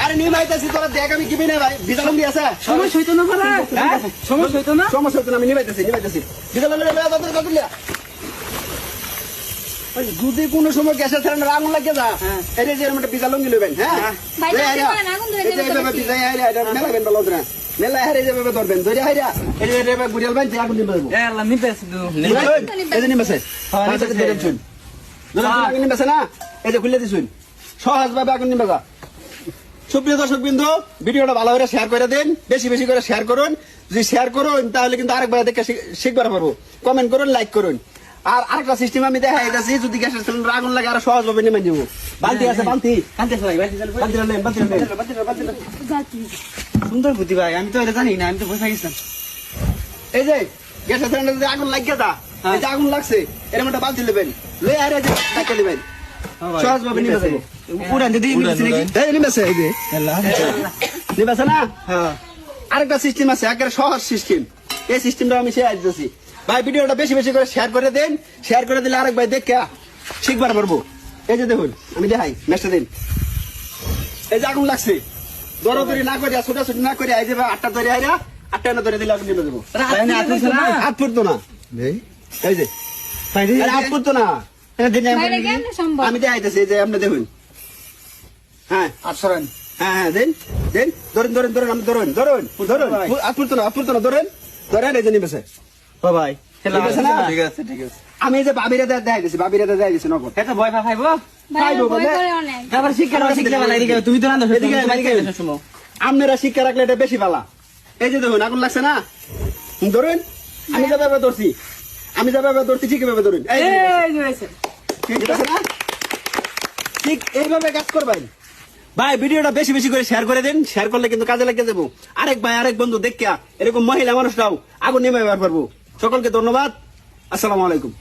আরে নিয়ে ভাইতেছি তোরা দেখ আমি কিবি না ভাই বিজালম দিয়ে আছে সমস্যা হইতো না ভাড়া সমস্যা হইতো না সমস্যা হতো না আমি নিবাইতেছি বিজালম যদি কোনো সময় গ্যাসের সিলিন্ডার আগুন লাগে যা এটা যে একটা বিজালম দিল ভাই হ্যাঁ মেলাবেন বলো না মেলা হারে যাবে ধরবেন ধরে হাইরা এটা গুড়িয়াল ভাই আগুন নিবে নিবেছে না এই যে খুলে দিছুন সহজ ভাবে আগুন নিবে যা। সুপ্রিয় দর্শক বিন্দু ভিডিওটা ভালো করে শেয়ার করে দেন, বেশি বেশি করে শেয়ার করুন। যদি শেয়ার করুন তাহলে কিন্তু আরেকবার দেখে শিখবার পারবো। কমেন্ট করুন, লাইক করুন। আর আরেকটা সিস্টেম আমি দেখাই যাচ্ছি, যদি গ্যাসের সিলিন্ডার আগুন লাগে আরো সহজ ভাবে নেমে দিব। বালতি আছে, বালতি সুন্দর বুদ্ধি ভাই, আমি তো এটা জানি না, আমি তো বসে গেছিলাম। এই যে গ্যাসের সিলিন্ডার যদি আগুন লাগিয়ে দা, এই যে আগুন লাগছে এরকম একটা বালতি নেবেন, লয়ে আরে যে টাকা দিবেন সহজ ভাবে নিবে যাবো। উড়ান দিদি নিবেছে এই যে নিবেছে না। আরেকটা সিস্টেম আছে, একেবারে সহজ সিস্টেম। এই সিস্টেমটা আমি শেয়ার দিচ্ছি ভাই। ভিডিওটা বেশি বেশি করে শেয়ার করে দেন। শেয়ার করে দিলে আরেক ভাই দেখে শিখবার পারবো। এই যে দেখুন আমি দেখাই ম্যাচটা দিন। এই যে আগুন লাগছে, দৌড়াদৌড়ি না করে ছোটাছুটি না করে এই যে আটটা ধরে আইরা আটটা না ধরে দিলে আগুন নিবে যাবো। হাত ফুটতো না, এই যে হাত ফুটতো না। আমি দেখাইতেছি যে আপনি দেখুন। হ্যাঁ আটশোরান হ্যাঁ দেন দেন ধরেন ধরেন ধরেন আমি ধরেন ধরেন ধরেন হাত ফুটতো না, হাত ফুটতো না, ধরেন ধরেন এই যে নিবেছে ভাই। ঠিক আছে ঠিক আছে। আমি এই যে বাবিরা দেখাই দিছি, বাবিরা দেখাই দিছি নগদ। এটা ভয় খাইবো তারপর শিক্ষা তুমি তো আপনারা শিক্ষা রাখলে এটা বেশি ভালো। এই যে দেখুন আগুন লাগছে না, ধরুন আমি যাবে ধরছি, আমি যাবে ধরছি ঠিক ভাবে ধরুন। ঠিক আছে না, ঠিক এইভাবে কাজ করবেন ভাই। ভিডিওটা বেশি বেশি করে শেয়ার করে দেন। শেয়ার করলে কিন্তু কাজে লাগিয়ে দেবো। আরেক ভাই আরেক বন্ধু দেখিয়া এরকম মহিলা মানুষরাও আগুন নেমে পারবো। সকলকে ধন্যবাদ। আসসালামু আলাইকুম।